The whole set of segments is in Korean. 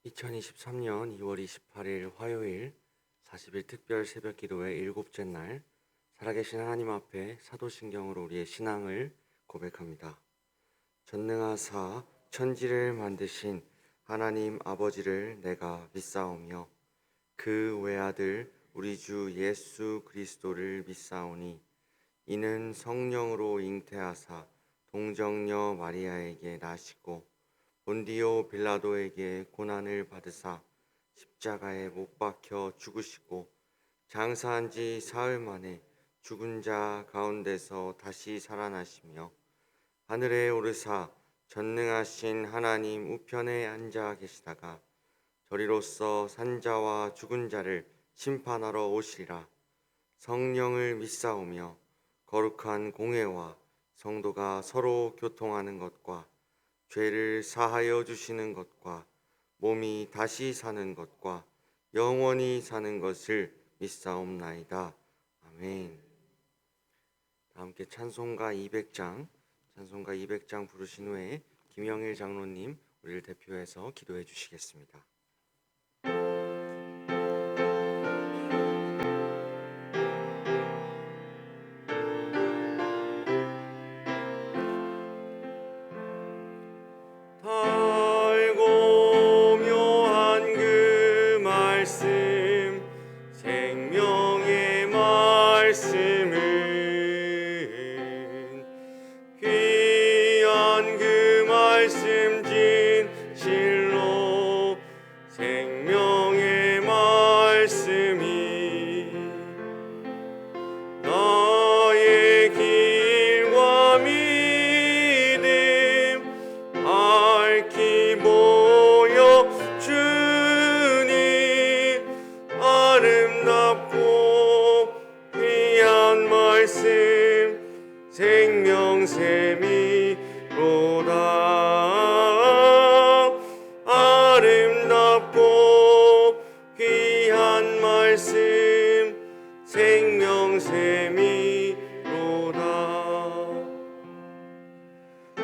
2023년 2월 28일 화요일 40일 특별 새벽 기도의 일곱째 날, 살아계신 하나님 앞에 사도신경으로 우리의 신앙을 고백합니다. 전능하사 천지를 만드신 하나님 아버지를 내가 믿사오며 그 외아들 우리 주 예수 그리스도를 믿사오니 이는 성령으로 잉태하사 동정녀 마리아에게 나시고 본디오 빌라도에게 고난을 받으사 십자가에 못 박혀 죽으시고 장사한 지 사흘 만에 죽은 자 가운데서 다시 살아나시며 하늘에 오르사 전능하신 하나님 우편에 앉아 계시다가 저리로서 산자와 죽은 자를 심판하러 오시리라. 성령을 믿사오며 거룩한 공회와 성도가 서로 교통하는 것과 죄를 사하여 주시는 것과 몸이 다시 사는 것과 영원히 사는 것을 믿사옵나이다. 아멘. 함께 찬송가 200장 부르신 후에 김영일 장로님 우리를 대표해서 기도해 주시겠습니다.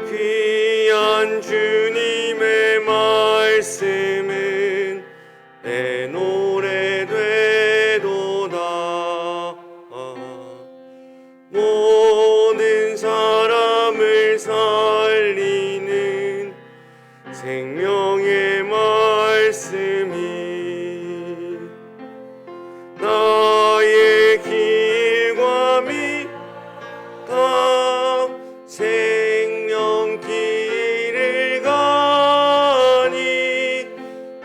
귀한 주님의 말씀은 내 노래 되도다. 모든 사람을 살리는 생명의 말씀이 나의 길과 믿다 생명길을 가니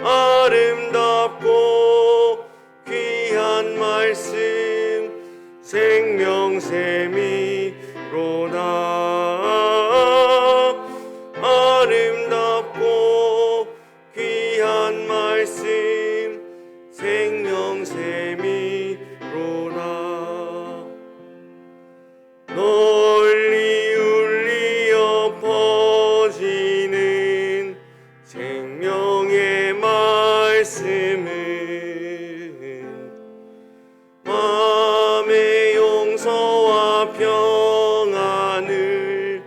아름답고 귀한 말씀 생명샘이로다. 아름답고 귀한 말씀 생명샘이로다. 널리 울리어 퍼지는 생명의 말씀은 마음의 용서와 평안을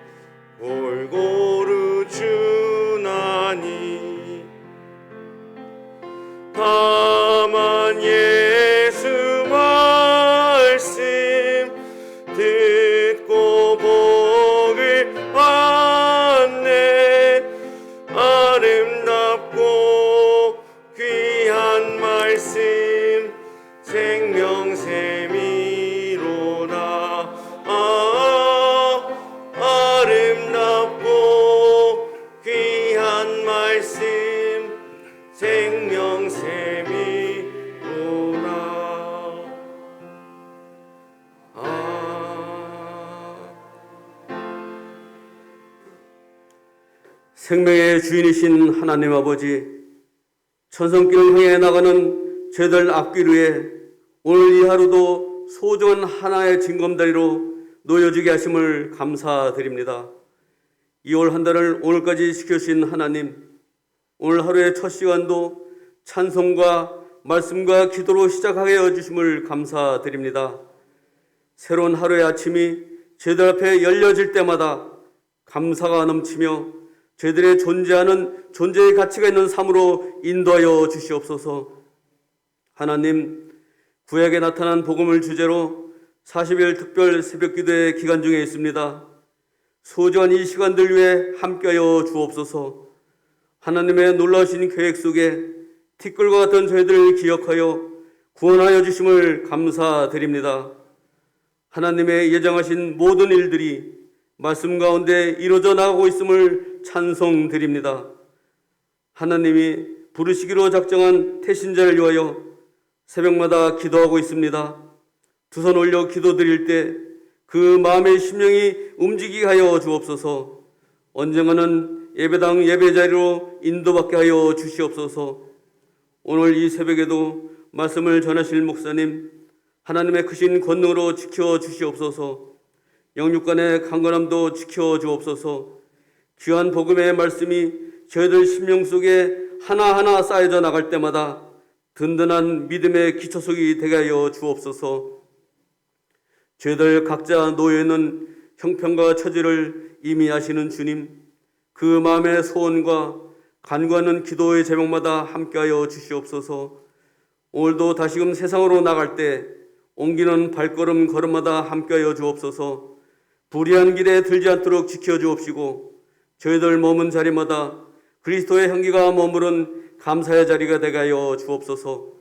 골고루 주나니 다만 예수 말씀 듣고 복을 받네. 아름답고 귀한 말씀 생명샘이로다. 아름답고 귀한 말씀 생명샘이로다. 생명의 주인이신 하나님 아버지, 천성길을 향해 나가는 죄들 앞길 위에 오늘 이 하루도 소중한 하나의 징검다리로 놓여지게 하심을 감사드립니다. 2월 한 달을 오늘까지 지켜주신 하나님, 오늘 하루의 첫 시간도 찬송과 말씀과 기도로 시작하게 해주심을 감사드립니다. 새로운 하루의 아침이 죄들 앞에 열려질 때마다 감사가 넘치며 저희들의 존재하는 존재의 가치가 있는 삶으로 인도하여 주시옵소서. 하나님, 구약에 나타난 복음을 주제로 40일 특별 새벽기도의 기간 중에 있습니다. 소중한 이 시간들 위해 함께하여 주옵소서. 하나님의 놀라우신 계획 속에 티끌과 같은 저희들을 기억하여 구원하여 주심을 감사드립니다. 하나님의 예정하신 모든 일들이 말씀 가운데 이루어져 나가고 있음을 찬송드립니다. 하나님이 부르시기로 작정한 태신자를 위하여 새벽마다 기도하고 있습니다. 두 손 올려 기도드릴 때 그 마음의 심령이 움직이게 하여 주옵소서. 언젠가는 예배당 예배자리로 인도받게 하여 주시옵소서. 오늘 이 새벽에도 말씀을 전하실 목사님, 하나님의 크신 권능으로 지켜 주시옵소서. 영육간의 강건함도 지켜 주옵소서. 귀한 복음의 말씀이 저희들 심령 속에 하나하나 쌓여져 나갈 때마다 든든한 믿음의 기초석이 되게 하여 주옵소서. 저희들 각자 놓여 있는 형편과 처지를 이미 아시는 주님, 그 마음의 소원과 간구하는 기도의 제목마다 함께하여 주시옵소서. 오늘도 다시금 세상으로 나갈 때 옮기는 발걸음 걸음마다 함께하여 주옵소서. 불의한 길에 들지 않도록 지켜주옵시고 저희들 머문 자리마다 그리스도의 향기가 머무른 감사의 자리가 되게 하여 주옵소서.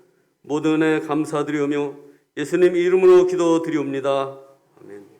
모든 은혜 감사드리오며 예수님 이름으로 기도드리옵니다. 아멘.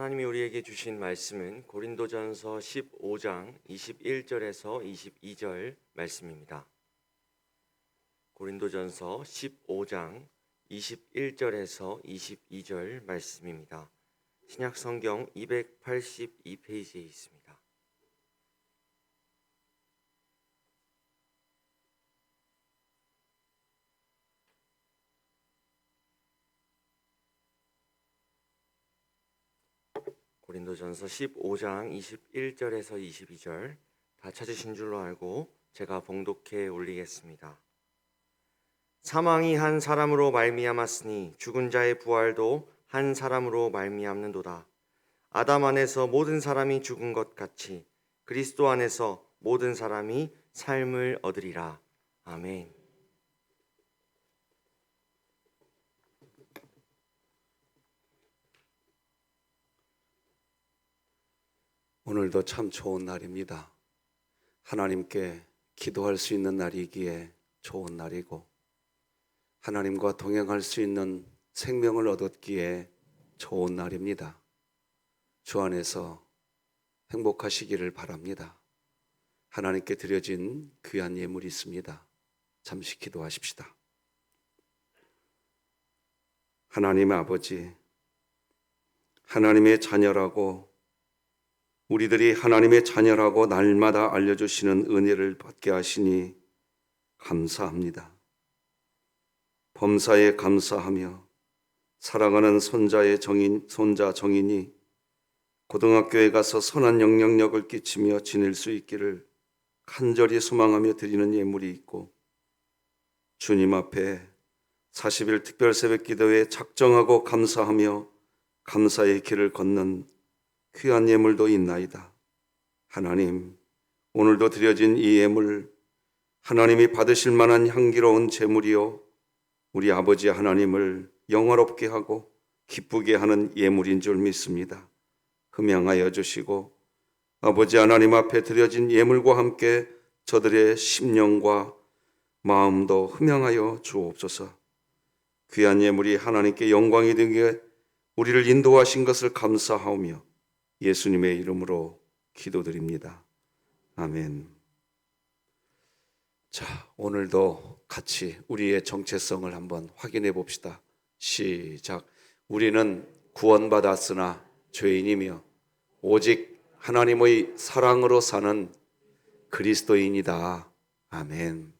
하나님이 우리에게 주신 말씀은 고린도전서 15장 21절에서 22절 말씀입니다. 고린도전서 15장 21절에서 22절 말씀입니다. 신약 성경 282페이지에 있습니다. 고린도전서 15장 21절에서 22절 다 찾으신 줄로 알고 제가 봉독해 올리겠습니다. 사망이 한 사람으로 말미암았으니 죽은 자의 부활도 한 사람으로 말미암는도다. 아담 안에서 모든 사람이 죽은 것 같이 그리스도 안에서 모든 사람이 삶을 얻으리라. 아멘. 오늘도 참 좋은 날입니다. 하나님께 기도할 수 있는 날이기에 좋은 날이고 하나님과 동행할 수 있는 생명을 얻었기에 좋은 날입니다. 주 안에서 행복하시기를 바랍니다. 하나님께 드려진 귀한 예물이 있습니다. 잠시 기도하십시다. 하나님 아버지, 하나님의 자녀라고 우리들이 하나님의 자녀라고 날마다 알려주시는 은혜를 받게 하시니 감사합니다. 범사에 감사하며 사랑하는 손자 정인이 고등학교에 가서 선한 영향력을 끼치며 지낼 수 있기를 간절히 소망하며 드리는 예물이 있고 주님 앞에 40일 특별 새벽 기도에 작정하고 감사하며 감사의 길을 걷는 귀한 예물도 있나이다. 하나님, 오늘도 드려진 이 예물 하나님이 받으실 만한 향기로운 제물이요 우리 아버지 하나님을 영화롭게 하고 기쁘게 하는 예물인 줄 믿습니다. 흠양하여 주시고 아버지 하나님 앞에 드려진 예물과 함께 저들의 심령과 마음도 흠양하여 주옵소서. 귀한 예물이 하나님께 영광이 되게 우리를 인도하신 것을 감사하오며 예수님의 이름으로 기도드립니다. 아멘. 자, 오늘도 같이 우리의 정체성을 한번 확인해 봅시다. 시작. 우리는 구원받았으나 죄인이며 오직 하나님의 사랑으로 사는 그리스도인이다. 아멘.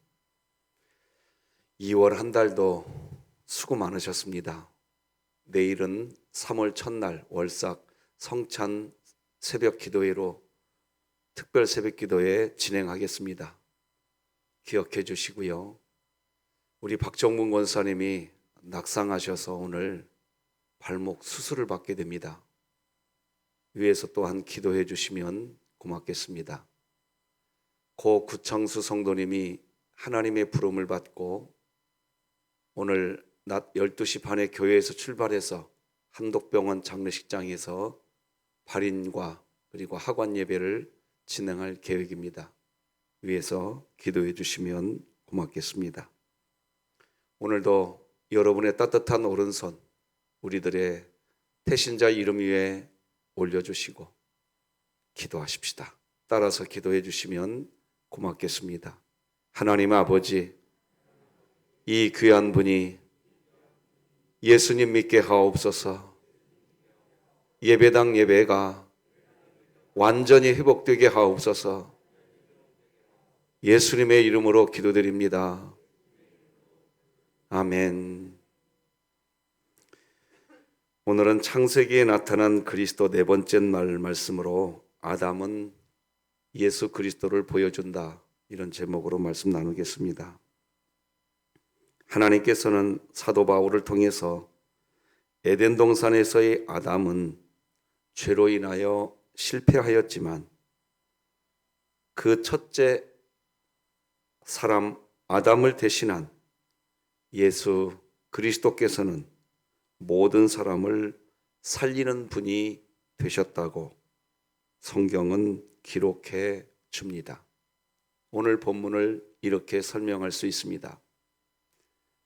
2월 한 달도 수고 많으셨습니다. 내일은 3월 첫날 월삭 성찬 새벽 기도회로 특별 새벽 기도회 진행하겠습니다. 기억해 주시고요. 우리 박정문 권사님이 낙상하셔서 오늘 발목 수술을 받게 됩니다. 위에서 또한 기도해 주시면 고맙겠습니다. 고 구창수 성도님이 하나님의 부름을 받고 오늘 낮 12시 반에 교회에서 출발해서 한독병원 장례식장에서 발인과 그리고 하관 예배를 진행할 계획입니다. 위에서 기도해 주시면 고맙겠습니다. 오늘도 여러분의 따뜻한 오른손 우리들의 태신자 이름 위에 올려주시고 기도하십시다. 따라서 기도해 주시면 고맙겠습니다. 하나님 아버지, 이 귀한 분이 예수님 믿게 하옵소서. 예배당 예배가 완전히 회복되게 하옵소서. 예수님의 이름으로 기도드립니다. 아멘. 오늘은 창세기에 나타난 그리스도 네 번째 날 말씀으로 아담은 예수 그리스도를 보여준다, 이런 제목으로 말씀 나누겠습니다. 하나님께서는 사도 바울을 통해서 에덴 동산에서의 아담은 죄로 인하여 실패하였지만 그 첫째 사람 아담을 대신한 예수 그리스도께서는 모든 사람을 살리는 분이 되셨다고 성경은 기록해 줍니다. 오늘 본문을 이렇게 설명할 수 있습니다.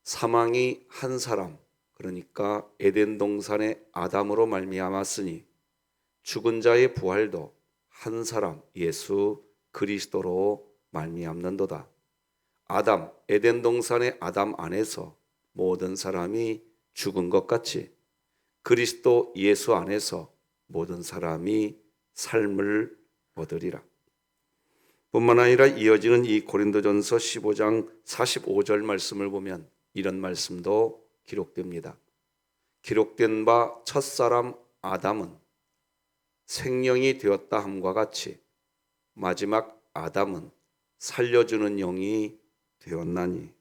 사망이 한 사람, 그러니까 에덴 동산의 아담으로 말미암았으니 죽은 자의 부활도 한 사람 예수 그리스도로 말미암는도다. 아담, 에덴 동산의 아담 안에서 모든 사람이 죽은 것 같이 그리스도 예수 안에서 모든 사람이 삶을 얻으리라. 뿐만 아니라 이어지는 이 고린도전서 15장 45절 말씀을 보면 이런 말씀도 기록됩니다. 기록된 바 첫사람 아담은 생명이 되었다 함과 같이 마지막 아담은 살려주는 영이 되었나니.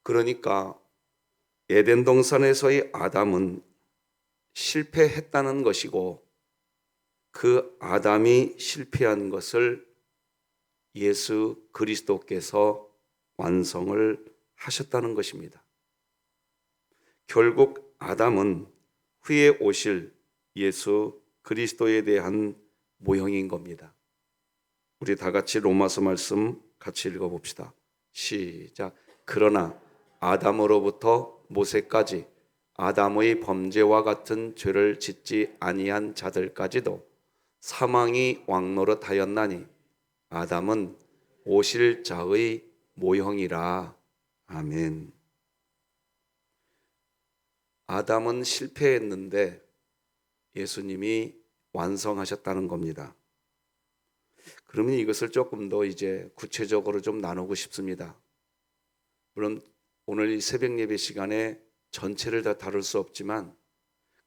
그러니까 에덴 동산에서의 아담은 실패했다는 것이고 그 아담이 실패한 것을 예수 그리스도께서 완성을 하셨다는 것입니다. 결국 아담은 후에 오실 예수 그리스도에 대한 모형인 겁니다. 우리 다 같이 로마서 말씀 같이 읽어봅시다. 시작. 그러나 아담으로부터 모세까지 아담의 범죄와 같은 죄를 짓지 아니한 자들까지도 사망이 왕노릇하였나니 아담은 오실 자의 모형이라. 아멘. 아담은 실패했는데 예수님이 완성하셨다는 겁니다. 그러면 이것을 조금 더 이제 구체적으로 좀 나누고 싶습니다. 물론 오늘 이 새벽 예배 시간에 전체를 다 다룰 수 없지만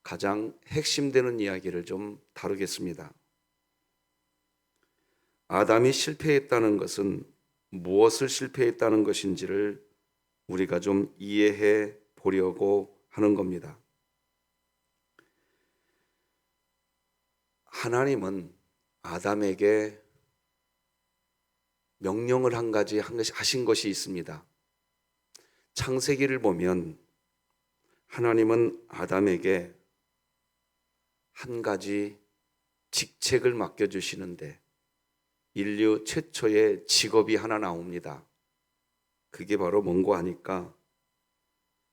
가장 핵심되는 이야기를 좀 다루겠습니다. 아담이 실패했다는 것은 무엇을 실패했다는 것인지를 우리가 좀 이해해 보려고 하는 겁니다. 하나님은 아담에게 명령을 한 가지 하신 것이 있습니다. 창세기를 보면 하나님은 아담에게 한 가지 직책을 맡겨주시는데 인류 최초의 직업이 하나 나옵니다. 그게 바로 뭔고 하니까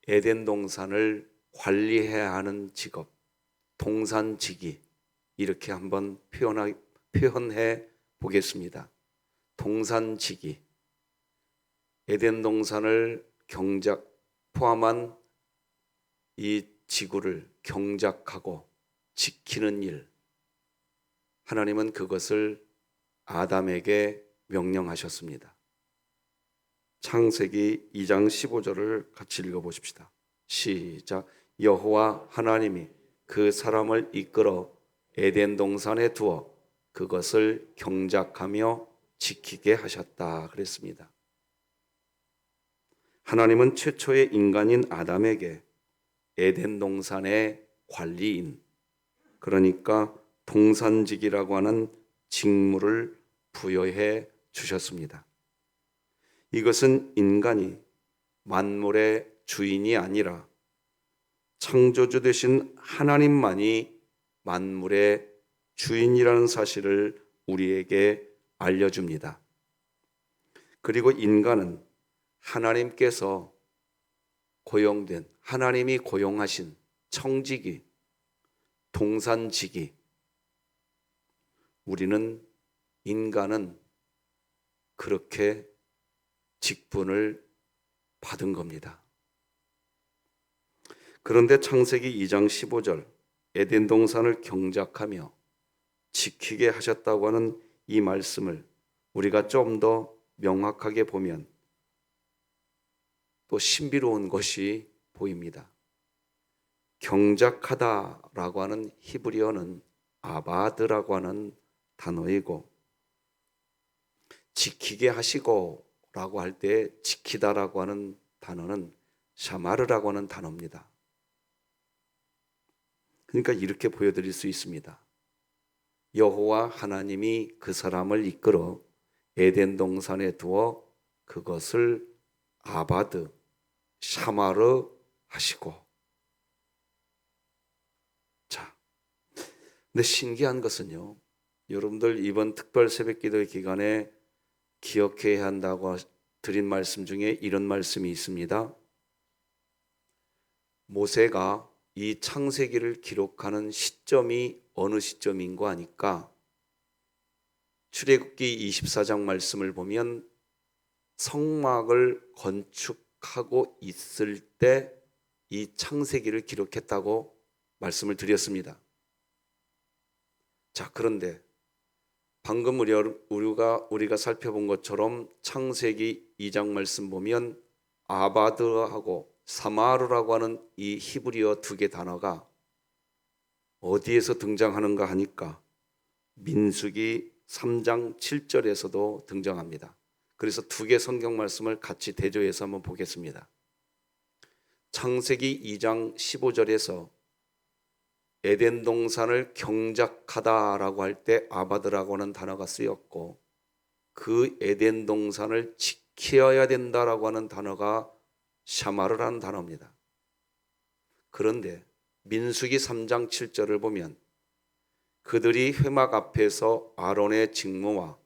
에덴 동산을 관리해야 하는 직업, 동산지기, 이렇게 한번 표현해 보겠습니다. 동산지기, 에덴 동산을 포함한 이 지구를 경작하고 지키는 일, 하나님은 그것을 아담에게 명령하셨습니다. 창세기 2장 15절을 같이 읽어보십시다. 시작. 여호와 하나님이 그 사람을 이끌어 에덴 동산에 두어 그것을 경작하며 지키게 하셨다 그랬습니다. 하나님은 최초의 인간인 아담에게 에덴 동산의 관리인, 그러니까 동산직이라고 하는 직무를 부여해 주셨습니다. 이것은 인간이 만물의 주인이 아니라 창조주 되신 하나님만이 만물의 주인이라는 사실을 우리에게 알려줍니다. 그리고 인간은 하나님께서 고용된, 하나님이 고용하신 청지기, 동산지기, 인간은 그렇게 직분을 받은 겁니다. 그런데 창세기 2장 15절 에덴 동산을 경작하며 지키게 하셨다고 하는 이 말씀을 우리가 좀 더 명확하게 보면 또 신비로운 것이 보입니다. 경작하다라고 하는 히브리어는 아바드라고 하는 단어이고, 지키게 하시고 라고 할 때 지키다라고 하는 단어는 샤마르라고 하는 단어입니다. 그러니까 이렇게 보여드릴 수 있습니다. 여호와 하나님이 그 사람을 이끌어 에덴 동산에 두어 그것을 아바드, 샤마르 하시고. 자, 근데 신기한 것은요, 여러분들 이번 특별 새벽기도의 기간에 기억해야 한다고 드린 말씀 중에 이런 말씀이 있습니다. 모세가 이 창세기를 기록하는 시점이 어느 시점인 거 아니까 출애굽기 24장 말씀을 보면 성막을 건축하고 있을 때 이 창세기를 기록했다고 말씀을 드렸습니다. 자, 그런데 방금 우리가 살펴본 것처럼 창세기 2장 말씀 보면 아바드하고 사마르라고 하는 이 히브리어 두 개 단어가 어디에서 등장하는가 하니까 민수기 3장 7절에서도 등장합니다. 그래서 두 개 성경 말씀을 같이 대조해서 한번 보겠습니다. 창세기 2장 15절에서 에덴 동산을 경작하다라고 할 때 아바드라고 하는 단어가 쓰였고, 그 에덴 동산을 지켜야 된다라고 하는 단어가 샤마르라는 단어입니다. 그런데 민수기 3장 7절을 보면 그들이 회막 앞에서 아론의 직무와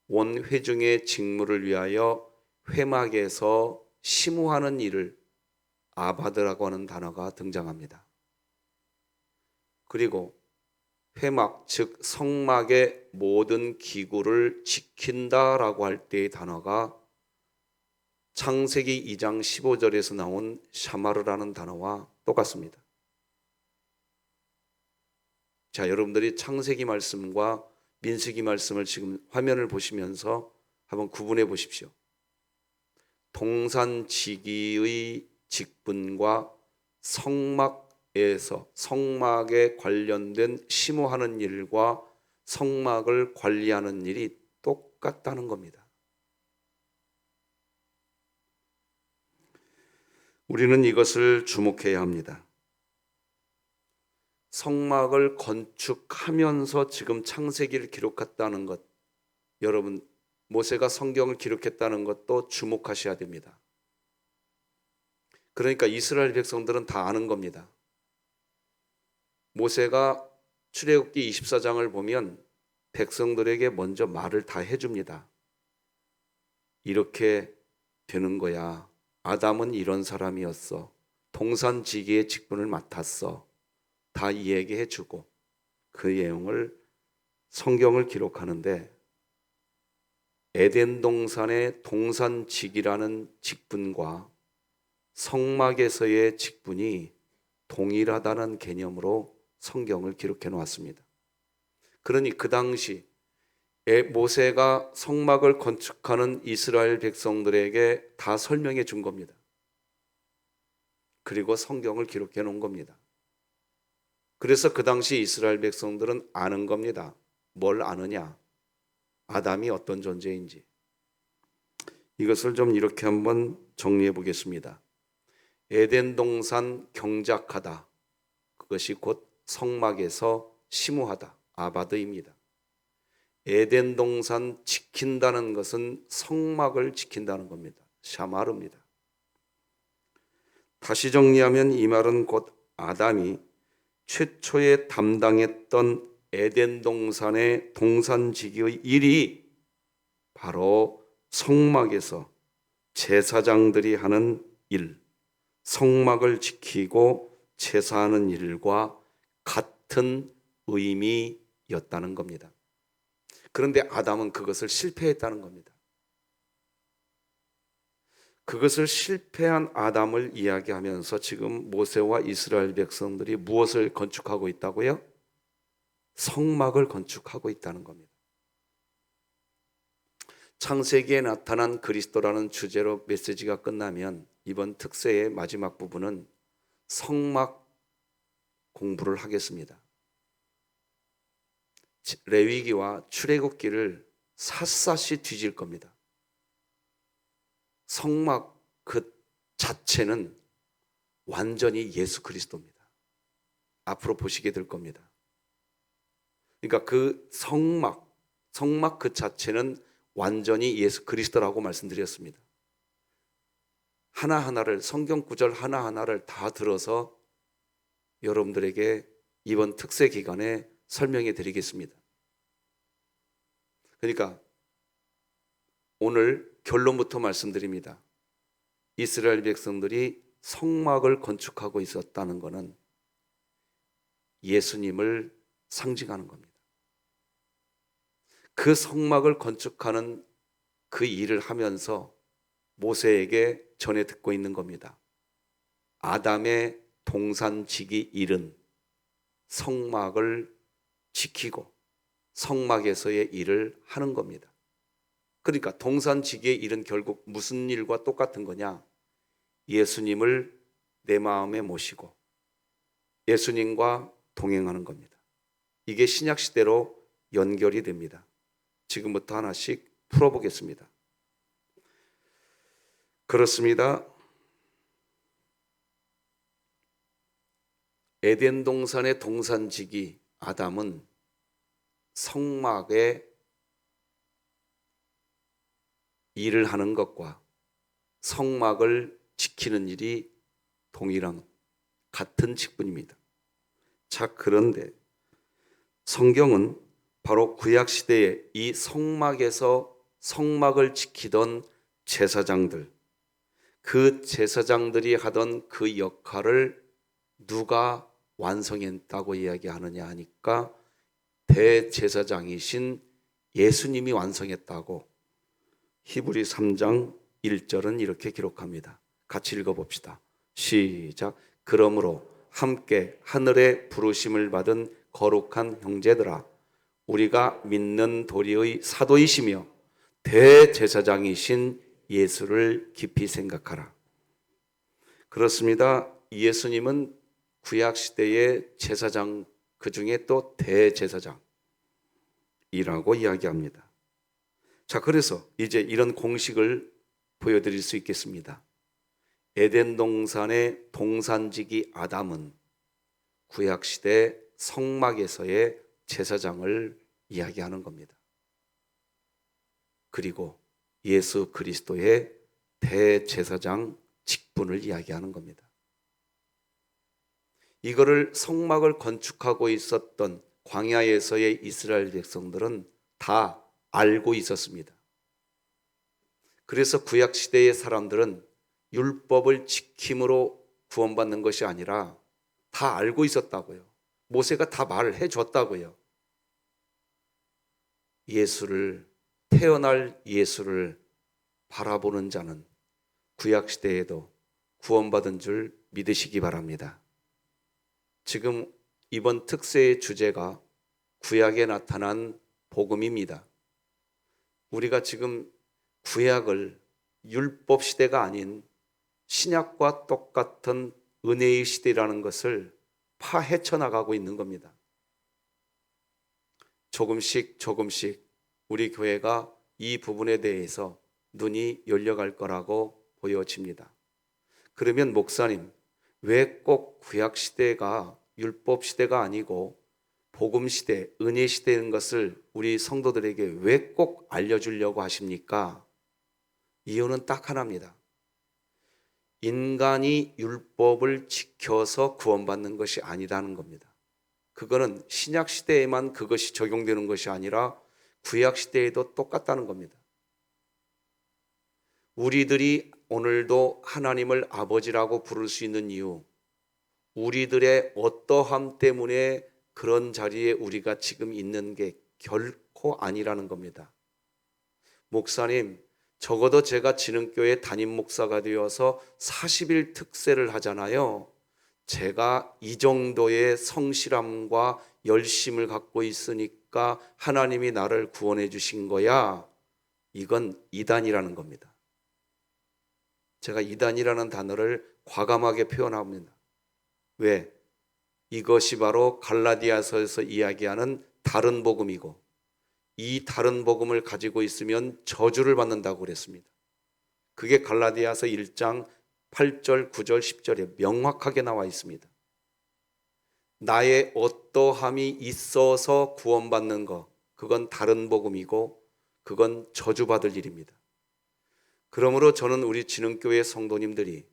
온 회중의 직무를 위하여 회막에서 심우하는 일을 아바드라고 하는 단어가 등장합니다. 그리고 회막, 즉 성막의 모든 기구를 지킨다라고 할 때의 단어가 창세기 2장 15절에서 나온 샤마르라는 단어와 똑같습니다. 자, 여러분들이 창세기 말씀과 민수기 말씀을 지금 화면을 보시면서 한번 구분해 보십시오. 동산지기의 직분과 성막에 관련된 심호하는 일과 성막을 관리하는 일이 똑같다는 겁니다. 우리는 이것을 주목해야 합니다. 성막을 건축하면서 지금 창세기를 기록했다는 것, 여러분 모세가 성경을 기록했다는 것도 주목하셔야 됩니다. 그러니까 이스라엘 백성들은 다 아는 겁니다. 모세가 출애굽기 24장을 보면 백성들에게 먼저 말을 다 해줍니다. 이렇게 되는 거야. 아담은 이런 사람이었어. 동산지기의 직분을 맡았어. 다 이야기해 주고 그 내용을 성경을 기록하는데, 에덴 동산의 동산지기라는 직분과 성막에서의 직분이 동일하다는 개념으로 성경을 기록해 놓았습니다. 그러니 그 당시 모세가 성막을 건축하는 이스라엘 백성들에게 다 설명해 준 겁니다. 그리고 성경을 기록해 놓은 겁니다. 그래서 그 당시 이스라엘 백성들은 아는 겁니다. 뭘 아느냐? 아담이 어떤 존재인지. 이것을 좀 이렇게 한번 정리해 보겠습니다. 에덴 동산 경작하다. 그것이 곧 성막에서 심우하다. 아바드입니다. 에덴 동산 지킨다는 것은 성막을 지킨다는 겁니다. 샤마르입니다. 다시 정리하면 이 말은 곧 아담이 최초에 담당했던 에덴 동산의 동산지기의 일이 바로 성막에서 제사장들이 하는 일, 성막을 지키고 제사하는 일과 같은 의미였다는 겁니다. 그런데 아담은 그것을 실패했다는 겁니다. 그것을 실패한 아담을 이야기하면서 지금 모세와 이스라엘 백성들이 무엇을 건축하고 있다고요? 성막을 건축하고 있다는 겁니다. 창세기에 나타난 그리스도라는 주제로 메시지가 끝나면 이번 특세의 마지막 부분은 성막 공부를 하겠습니다. 레위기와 출애굽기를 샅샅이 뒤질 겁니다. 성막 그 자체는 완전히 예수 그리스도입니다. 앞으로 보시게 될 겁니다. 그러니까 그 성막 그 자체는 완전히 예수 그리스도라고 말씀드렸습니다. 하나하나를, 성경 구절 하나하나를 다 들어서 여러분들에게 이번 특세 기간에 설명해 드리겠습니다. 그러니까 오늘 결론부터 말씀드립니다. 이스라엘 백성들이 성막을 건축하고 있었다는 것은 예수님을 상징하는 겁니다. 그 성막을 건축하는 그 일을 하면서 모세에게 전해 듣고 있는 겁니다. 아담의 동산지기 일은 성막을 지키고 성막에서의 일을 하는 겁니다. 그러니까 동산지기의 일은 결국 무슨 일과 똑같은 거냐? 예수님을 내 마음에 모시고 예수님과 동행하는 겁니다. 이게 신약 시대로 연결이 됩니다. 지금부터 하나씩 풀어보겠습니다. 그렇습니다. 에덴 동산의 동산지기 아담은 성막에 일을 하는 것과 성막을 지키는 일이 동일한 같은 직분입니다. 자, 그런데 성경은 바로 구약 시대에 이 성막에서 성막을 지키던 제사장들, 그 제사장들이 하던 그 역할을 누가 완성했다고 이야기하느냐 하니까 대제사장이신 예수님이 완성했다고 히브리 3장 1절은 이렇게 기록합니다. 같이 읽어봅시다. 시작. 그러므로 함께 하늘의 부르심을 받은 거룩한 형제들아, 우리가 믿는 도리의 사도이시며 대제사장이신 예수를 깊이 생각하라. 그렇습니다. 예수님은 구약시대의 제사장, 그 중에 또 대제사장이라고 이야기합니다. 자, 그래서 이제 이런 공식을 보여드릴 수 있겠습니다. 에덴 동산의 동산지기 아담은 구약시대 성막에서의 제사장을 이야기하는 겁니다. 그리고 예수 그리스도의 대제사장 직분을 이야기하는 겁니다. 이거를 성막을 건축하고 있었던 광야에서의 이스라엘 백성들은 다 알고 있었습니다. 그래서 구약시대의 사람들은 율법을 지킴으로 구원받는 것이 아니라 다 알고 있었다고요. 모세가 다 말을 해줬다고요. 태어날 예수를 바라보는 자는 구약시대에도 구원받은 줄 믿으시기 바랍니다. 지금 이번 특세의 주제가 구약에 나타난 복음입니다. 우리가 지금 구약을 율법 시대가 아닌 신약과 똑같은 은혜의 시대라는 것을 파헤쳐 나가고 있는 겁니다. 조금씩 우리 교회가 이 부분에 대해서 눈이 열려갈 거라고 보여집니다. 그러면 목사님, 왜 꼭 구약 시대가 율법 시대가 아니고 복음 시대, 은혜 시대인 것을 우리 성도들에게 왜 꼭 알려주려고 하십니까? 이유는 딱 하나입니다. 인간이 율법을 지켜서 구원받는 것이 아니라는 겁니다. 그거는 신약 시대에만 그것이 적용되는 것이 아니라 구약 시대에도 똑같다는 겁니다. 우리들이 오늘도 하나님을 아버지라고 부를 수 있는 이유, 우리들의 어떠함 때문에 그런 자리에 우리가 지금 있는 게 결코 아니라는 겁니다. 목사님, 적어도 제가 진흥교회 담임 목사가 되어서 40일 특세를 하잖아요. 제가 이 정도의 성실함과 열심을 갖고 있으니까 하나님이 나를 구원해 주신 거야. 이건 이단이라는 겁니다. 제가 이단이라는 단어를 과감하게 표현합니다. 왜? 이것이 바로 갈라디아서에서 이야기하는 다른 복음이고, 이 다른 복음을 가지고 있으면 저주를 받는다고 그랬습니다. 그게 갈라디아서 1장 8절, 9절, 10절에 명확하게 나와 있습니다. 나의 어떠함이 있어서 구원받는 것, 그건 다른 복음이고 그건 저주받을 일입니다. 그러므로 저는 우리 진흥교회 성도님들이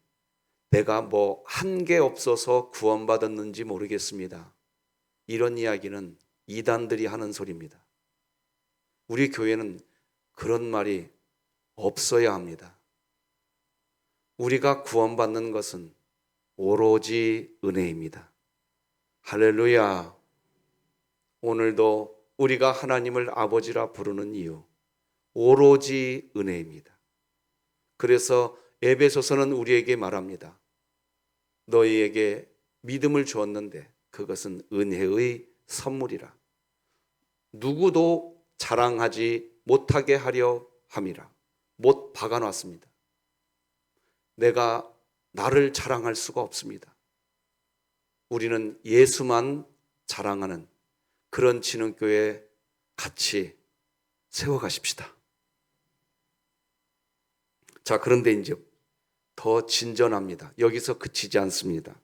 내가 뭐 한 게 없어서 구원받았는지 모르겠습니다. 이런 이야기는 이단들이 하는 소리입니다. 우리 교회는 그런 말이 없어야 합니다. 우리가 구원받는 것은 오로지 은혜입니다. 할렐루야. 오늘도 우리가 하나님을 아버지라 부르는 이유, 오로지 은혜입니다. 그래서 에베소서는 우리에게 말합니다. 너희에게 믿음을 주었는데 그것은 은혜의 선물이라. 누구도 자랑하지 못하게 하려 함이라. 못 박아놨습니다. 내가 나를 자랑할 수가 없습니다. 우리는 예수만 자랑하는 그런 진흥교회 같이 세워가십시다. 자, 그런데 이제 더 진전합니다. 여기서 그치지 않습니다.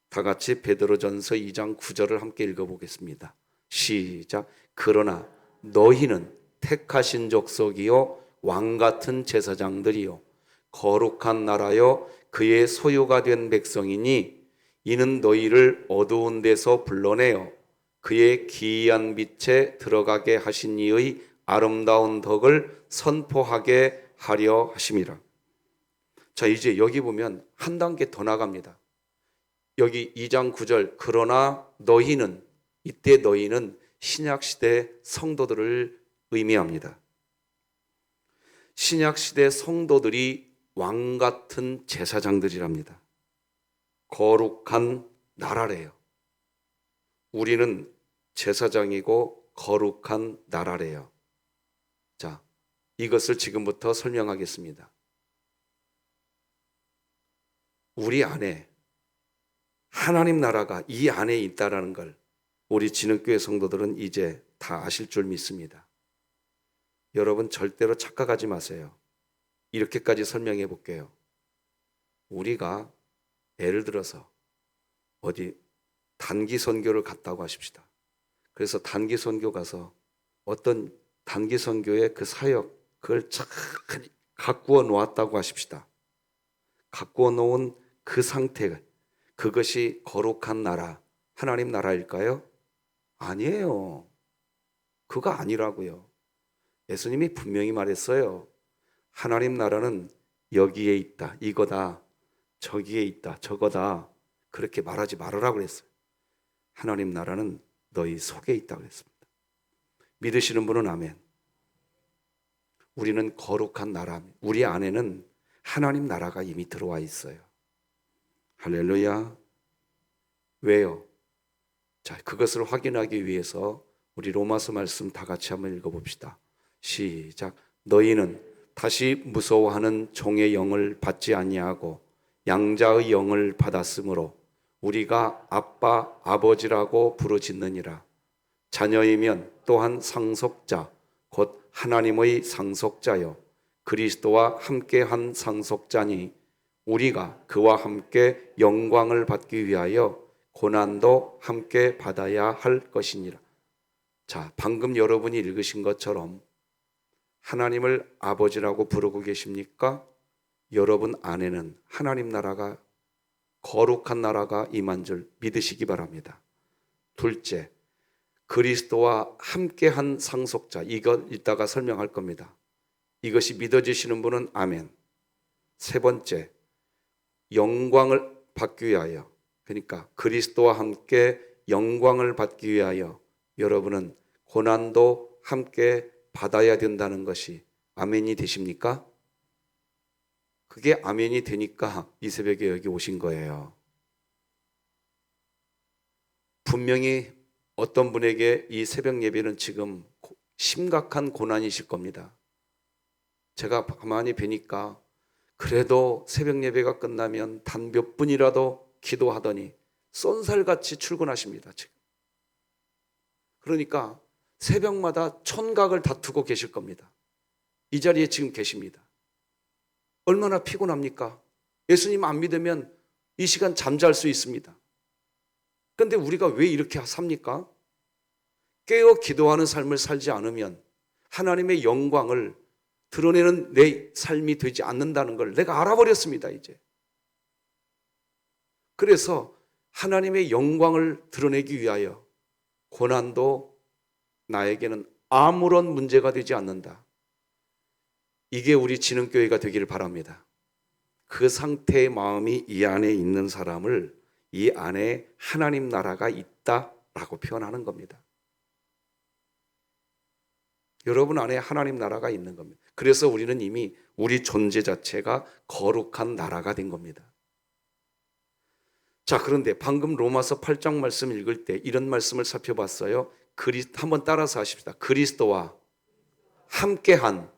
다 같이 베드로전서 2장 9절을 함께 읽어보겠습니다. 시작. 그러나 너희는 택하신 족속이요 왕같은 제사장들이요 거룩한 나라요 그의 소유가 된 백성이니 이는 너희를 어두운 데서 불러내어 그의 기이한 빛에 들어가게 하신 이의 아름다운 덕을 선포하게 하려 하심이라. 자, 이제 여기 보면 한 단계 더 나갑니다. 여기 2장 9절 그러나 너희는, 이때 너희는 신약시대 성도들을 의미합니다. 신약시대 성도들이 왕같은 제사장들이랍니다. 거룩한 나라래요. 우리는 제사장이고 거룩한 나라래요. 자, 이것을 지금부터 설명하겠습니다. 우리 안에 하나님 나라가 이 안에 있다라는 걸 우리 진흥교회 성도들은 이제 다 아실 줄 믿습니다. 여러분 절대로 착각하지 마세요. 이렇게까지 설명해 볼게요. 우리가 예를 들어서 어디 단기 선교를 갔다고 하십시다. 그래서 단기 선교 가서 어떤 단기 선교의 그 사역 그걸 잘 가꾸어 놓았다고 하십시다. 가꾸어 놓은 그 상태, 그것이 거룩한 나라, 하나님 나라일까요? 아니에요. 그거 아니라고요. 예수님이 분명히 말했어요. 하나님 나라는 여기에 있다, 이거다, 저기에 있다, 저거다. 그렇게 말하지 말으라고 그랬어요. 하나님 나라는 너희 속에 있다고 그랬습니다. 믿으시는 분은 아멘. 우리는 거룩한 나라, 우리 안에는 하나님 나라가 이미 들어와 있어요. 할렐루야. 왜요? 자, 그것을 확인하기 위해서 우리 로마서 말씀 다 같이 한번 읽어봅시다. 시작. 너희는 다시 무서워하는 종의 영을 받지 아니하고 양자의 영을 받았으므로 우리가 아빠 아버지라고 부르짖느니라. 자녀이면 또한 상속자 곧 하나님의 상속자요 그리스도와 함께한 상속자니 우리가 그와 함께 영광을 받기 위하여 고난도 함께 받아야 할 것이니라. 자, 방금 여러분이 읽으신 것처럼 하나님을 아버지라고 부르고 계십니까? 여러분 안에는 하나님 나라가, 거룩한 나라가 임한 줄 믿으시기 바랍니다. 둘째, 그리스도와 함께한 상속자. 이것 이따가 설명할 겁니다. 이것이 믿어지시는 분은 아멘. 세 번째, 영광을 받기 위하여, 그러니까 그리스도와 함께 영광을 받기 위하여 여러분은 고난도 함께 받아야 된다는 것이 아멘이 되십니까? 그게 아멘이 되니까 이 새벽에 여기 오신 거예요. 분명히 어떤 분에게 이 새벽 예배는 지금 심각한 고난이실 겁니다. 제가 가만히 뵈니까 그래도 새벽 예배가 끝나면 단 몇 분이라도 기도하더니 쏜살같이 출근하십니다. 지금. 그러니까 새벽마다 촌각을 다투고 계실 겁니다. 이 자리에 지금 계십니다. 얼마나 피곤합니까? 예수님 안 믿으면 이 시간 잠잘 수 있습니다. 그런데 우리가 왜 이렇게 삽니까? 깨어 기도하는 삶을 살지 않으면 하나님의 영광을 드러내는 내 삶이 되지 않는다는 걸 내가 알아버렸습니다, 이제. 그래서 하나님의 영광을 드러내기 위하여 고난도 나에게는 아무런 문제가 되지 않는다. 이게 우리 진흥교회가 되기를 바랍니다. 그 상태의 마음이 이 안에 있는 사람을 이 안에 하나님 나라가 있다라고 표현하는 겁니다. 여러분 안에 하나님 나라가 있는 겁니다. 그래서 우리는 이미 우리 존재 자체가 거룩한 나라가 된 겁니다. 자, 그런데 방금 로마서 8장 말씀 읽을 때 이런 말씀을 살펴봤어요. 한번 따라서 하십시다. 그리스도와 함께한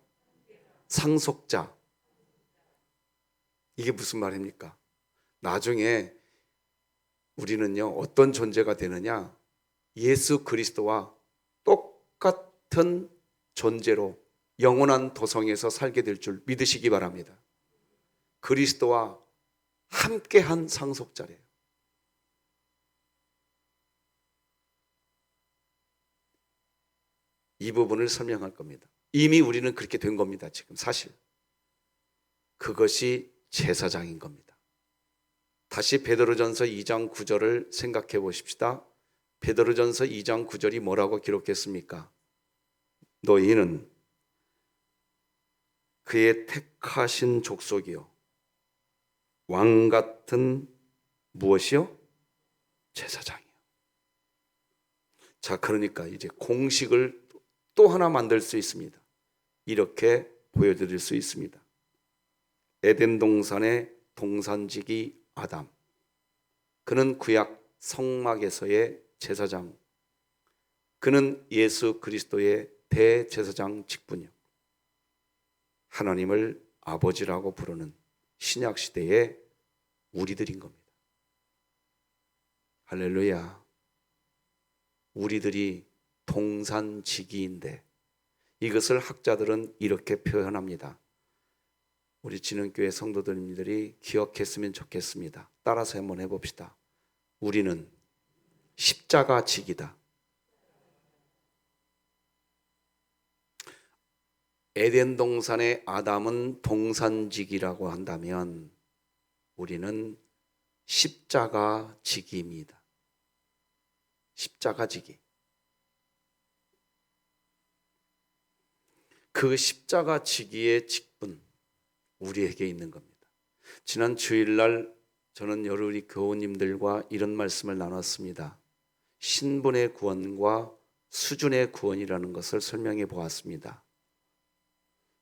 상속자. 이게 무슨 말입니까? 나중에 우리는요, 어떤 존재가 되느냐? 예수 그리스도와 똑같은 존재로 영원한 도성에서 살게 될 줄 믿으시기 바랍니다. 그리스도와 함께한 상속자래요. 이 부분을 설명할 겁니다. 이미 우리는 그렇게 된 겁니다. 지금 사실 그것이 제사장인 겁니다. 다시 베드로전서 2장 9절을 생각해 보십시다. 베드로전서 2장 9절이 뭐라고 기록했습니까? 너희는 그의 택하신 족속이요 왕 같은 무엇이요? 제사장이요. 자, 그러니까 이제 공식을 또 하나 만들 수 있습니다. 이렇게 보여드릴 수 있습니다. 에덴 동산의 동산지기 아담. 그는 구약 성막에서의 제사장. 그는 예수 그리스도의 대제사장 직분이요. 하나님을 아버지라고 부르는 신약 시대의 우리들인 겁니다. 할렐루야. 우리들이 동산지기인데 이것을 학자들은 이렇게 표현합니다. 우리 진흥교회 성도들님들이 기억했으면 좋겠습니다. 따라서 한번 해봅시다. 우리는 십자가지기다. 에덴 동산의 아담은 동산지기라고 한다면 우리는 십자가지기입니다. 십자가지기. 그 십자가지기의 직분 우리에게 있는 겁니다. 지난 주일날 저는 여러 우리 교우님들과 이런 말씀을 나눴습니다. 신분의 구원과 수준의 구원이라는 것을 설명해 보았습니다.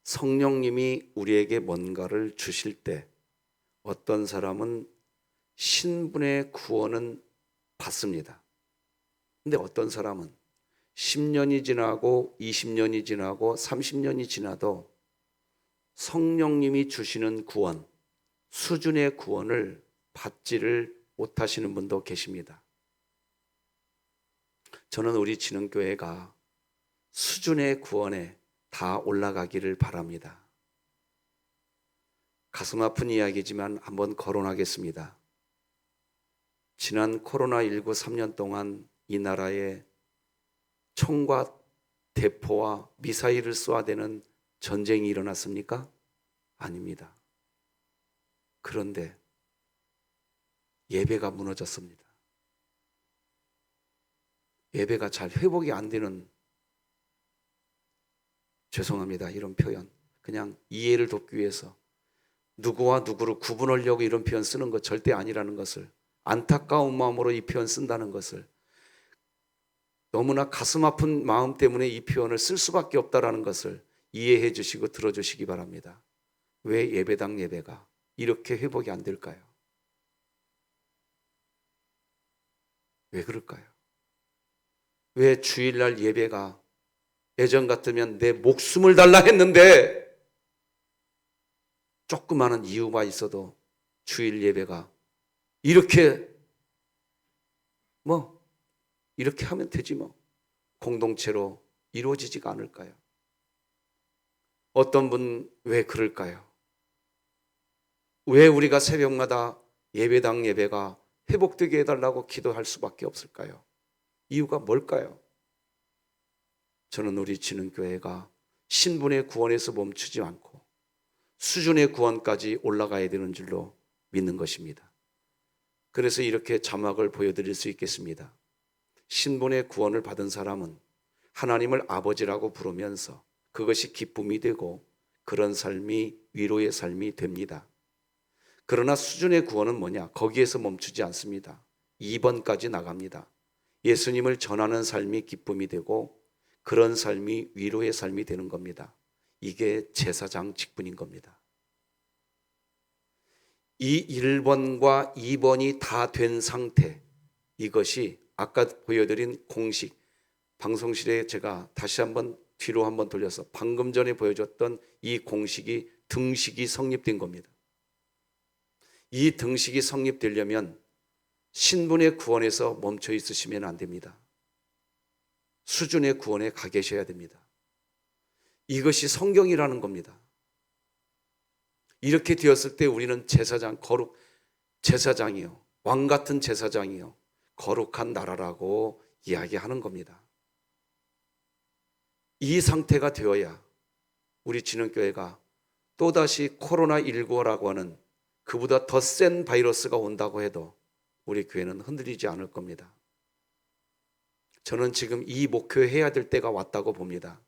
성령님이 우리에게 뭔가를 주실 때 어떤 사람은 신분의 구원은 받습니다. 근데 어떤 사람은 10년이 지나고 20년이 지나고 30년이 지나도 성령님이 주시는 구원, 수준의 구원을 받지를 못하시는 분도 계십니다. 저는 우리 진흥교회가 수준의 구원에 다 올라가기를 바랍니다. 가슴 아픈 이야기지만 한번 거론하겠습니다. 지난 코로나19 3년 동안 이 나라에 총과 대포와 미사일을 쏘아대는 전쟁이 일어났습니까? 아닙니다. 그런데 예배가 무너졌습니다. 예배가 잘 회복이 안 되는, 죄송합니다, 이런 표현, 그냥 이해를 돕기 위해서 누구와 누구를 구분하려고 이런 표현 쓰는 것 절대 아니라는 것을, 안타까운 마음으로 이 표현 쓴다는 것을, 너무나 가슴 아픈 마음 때문에 이 표현을 쓸 수밖에 없다라는 것을 이해해 주시고 들어주시기 바랍니다. 왜 예배당 예배가 이렇게 회복이 안 될까요? 왜 그럴까요? 왜 주일날 예배가 예전 같으면 내 목숨을 달라 했는데 조그마한 이유가 있어도 주일 예배가 이렇게 이렇게 하면 되지 공동체로 이루어지지가 않을까요? 어떤 분 왜 그럴까요? 왜 우리가 새벽마다 예배당 예배가 회복되게 해달라고 기도할 수밖에 없을까요? 이유가 뭘까요? 저는 우리 진흥교회가 신분의 구원에서 멈추지 않고 수준의 구원까지 올라가야 되는 줄로 믿는 것입니다. 그래서 이렇게 자막을 보여드릴 수 있겠습니다. 신분의 구원을 받은 사람은 하나님을 아버지라고 부르면서 그것이 기쁨이 되고 그런 삶이 위로의 삶이 됩니다. 그러나 수준의 구원은 뭐냐? 거기에서 멈추지 않습니다. 2번까지 나갑니다. 예수님을 전하는 삶이 기쁨이 되고 그런 삶이 위로의 삶이 되는 겁니다. 이게 제사장 직분인 겁니다. 이 1번과 2번이 다 된 상태, 이것이 아까 보여드린 공식, 방송실에 제가 다시 한번 뒤로 한번 돌려서 방금 전에 보여줬던 이 공식이 등식이 성립된 겁니다. 이 등식이 성립되려면 신분의 구원에서 멈춰 있으시면 안 됩니다. 수준의 구원에 가 계셔야 됩니다. 이것이 성경이라는 겁니다. 이렇게 되었을 때 우리는 제사장, 거룩 제사장이요, 왕 같은 제사장이요, 거룩한 나라라고 이야기하는 겁니다. 이 상태가 되어야 우리 진흥교회가 또다시 코로나19라고 하는 그보다 더 센 바이러스가 온다고 해도 우리 교회는 흔들리지 않을 겁니다. 저는 지금 이 목표해야 될 때가 왔다고 봅니다.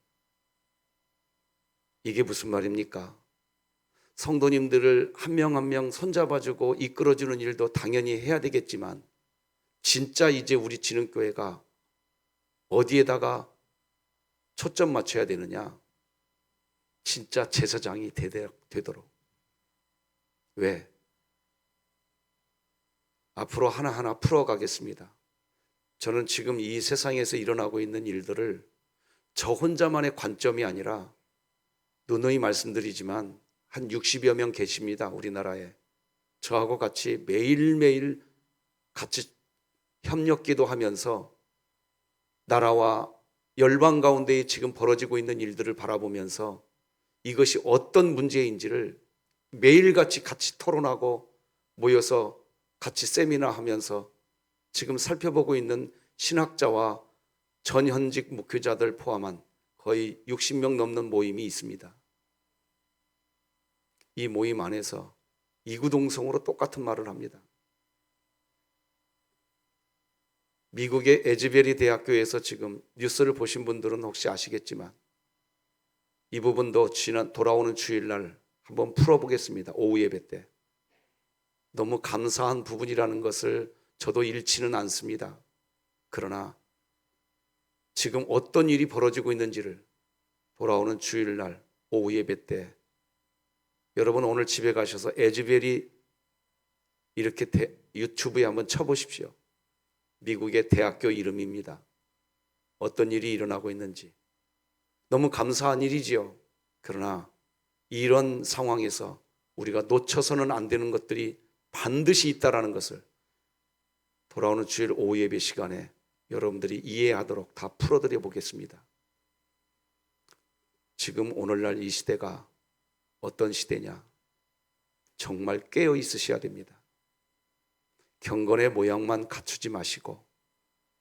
이게 무슨 말입니까? 성도님들을 한 명 한 명 손잡아주고 이끌어주는 일도 당연히 해야 되겠지만 진짜 이제 우리 진흥교회가 어디에다가 초점 맞춰야 되느냐? 진짜 제사장이 되도록. 왜? 앞으로 하나하나 풀어가겠습니다. 저는 지금 이 세상에서 일어나고 있는 일들을 저 혼자만의 관점이 아니라 누누이 말씀드리지만 한 60여 명 계십니다. 우리나라에. 저하고 같이 매일매일 같이 협력 기도하면서 나라와 열방 가운데 지금 벌어지고 있는 일들을 바라보면서 이것이 어떤 문제인지를 매일같이 같이 토론하고 모여서 같이 세미나 하면서 지금 살펴보고 있는 신학자와 전현직 목회자들 포함한 거의 60명 넘는 모임이 있습니다. 이 모임 안에서 이구동성으로 똑같은 말을 합니다. 미국의 에즈베리 대학교에서 지금 뉴스를 보신 분들은 혹시 아시겠지만 이 부분도 돌아오는 주일날 한번 풀어보겠습니다. 오후 예배 때. 너무 감사한 부분이라는 것을 저도 잃지는 않습니다. 그러나 지금 어떤 일이 벌어지고 있는지를 돌아오는 주일날 오후 예배 때 여러분 오늘 집에 가셔서 에즈베리 이렇게 유튜브에 한번 쳐보십시오. 미국의 대학교 이름입니다. 어떤 일이 일어나고 있는지 너무 감사한 일이지요. 그러나 이런 상황에서 우리가 놓쳐서는 안 되는 것들이 반드시 있다라는 것을 돌아오는 주일 오후 예배 시간에 여러분들이 이해하도록 다 풀어드려 보겠습니다. 지금 오늘날 이 시대가 어떤 시대냐? 정말 깨어 있으셔야 됩니다. 경건의 모양만 갖추지 마시고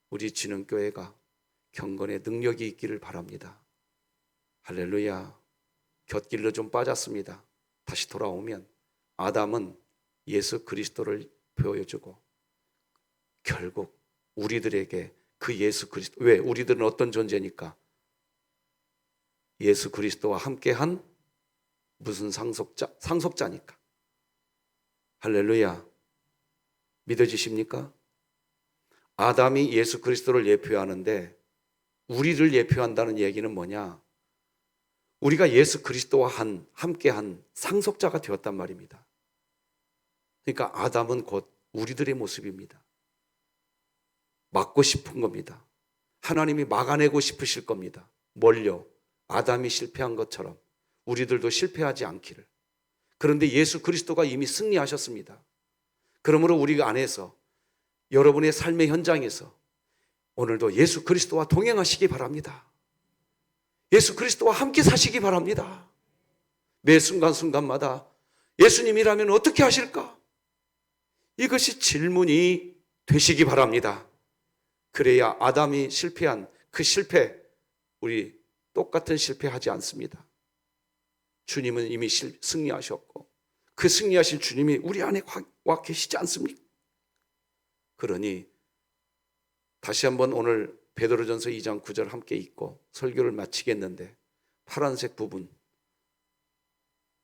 우리 진흥교회가 경건의 능력이 있기를 바랍니다. 할렐루야. 곁길로 좀 빠졌습니다. 다시 돌아오면 아담은 예수 그리스도를 보여주고 결국 우리들에게 그 예수 그리스도, 왜? 우리들은 어떤 존재니까? 예수 그리스도와 함께한 무슨 상속자니까. 할렐루야. 믿어지십니까? 아담이 예수 그리스도를 예표하는데 우리를 예표한다는 얘기는 뭐냐? 우리가 예수 그리스도와 함께한 상속자가 되었단 말입니다. 그러니까 아담은 곧 우리들의 모습입니다. 막고 싶은 겁니다. 하나님이 막아내고 싶으실 겁니다. 뭘요? 아담이 실패한 것처럼 우리들도 실패하지 않기를. 그런데 예수 그리스도가 이미 승리하셨습니다. 그러므로 우리 안에서 여러분의 삶의 현장에서 오늘도 예수 그리스도와 동행하시기 바랍니다. 예수 그리스도와 함께 사시기 바랍니다. 매 순간순간마다 예수님이라면 어떻게 하실까? 이것이 질문이 되시기 바랍니다. 그래야 아담이 실패한 그 실패, 우리 똑같은 실패하지 않습니다. 주님은 이미 승리하셨고 그 승리하신 주님이 우리 안에 와 계시지 않습니까? 그러니 다시 한번 오늘 베드로전서 2장 9절 함께 읽고 설교를 마치겠는데 파란색 부분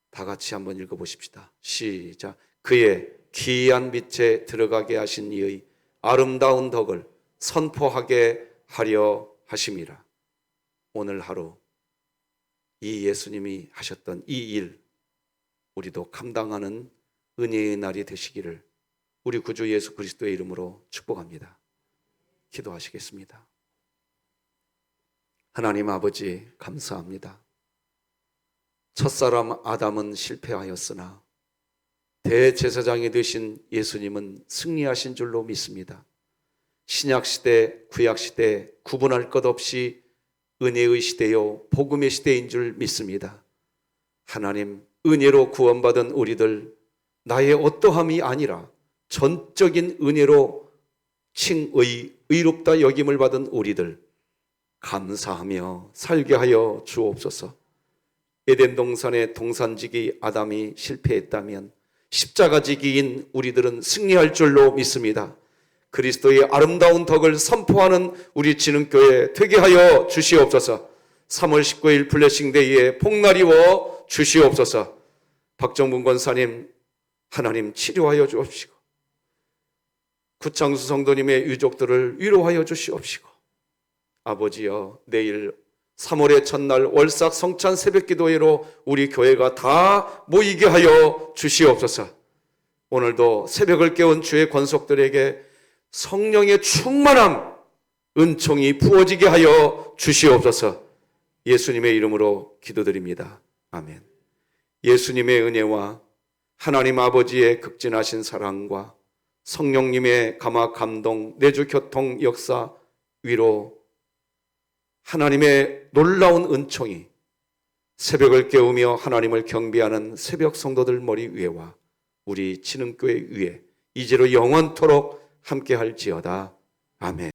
다 같이 한번 읽어보십시다. 시작. 그의 기이한 빛에 들어가게 하신 이의 아름다운 덕을 선포하게 하려 하심이라. 오늘 하루 이 예수님이 하셨던 이 일 우리도 감당하는 은혜의 날이 되시기를 우리 구주 예수 그리스도의 이름으로 축복합니다. 기도하시겠습니다. 하나님 아버지 감사합니다. 첫사람 아담은 실패하였으나 대제사장이 되신 예수님은 승리하신 줄로 믿습니다. 신약시대, 구약시대 구분할 것 없이 은혜의 시대요 복음의 시대인 줄 믿습니다. 하나님, 은혜로 구원받은 우리들, 나의 어떠함이 아니라 전적인 은혜로 의롭다 여김을 받은 우리들 감사하며 살게 하여 주옵소서. 에덴 동산의 동산지기 아담이 실패했다면 십자가지기인 우리들은 승리할 줄로 믿습니다. 그리스도의 아름다운 덕을 선포하는 우리 진흥교회 되게 하여 주시옵소서. 3월 19일 블레싱데이에 복날이워 주시옵소서. 박정문 권사님, 하나님 치료하여 주옵시고 구창수 성도님의 유족들을 위로하여 주시옵시고 아버지여, 내일 3월의 첫날 월삭 성찬 새벽기도회로 우리 교회가 다 모이게 하여 주시옵소서. 오늘도 새벽을 깨운 주의 권속들에게 성령의 충만함, 은총이 부어지게 하여 주시옵소서. 예수님의 이름으로 기도드립니다. 아멘. 예수님의 은혜와 하나님 아버지의 극진하신 사랑과 성령님의 감화 감동, 내주 교통 역사, 위로, 하나님의 놀라운 은총이 새벽을 깨우며 하나님을 경배하는 새벽 성도들 머리 위에와 우리 진흥교회 위에 이제로 영원토록 함께할지어다. 아멘.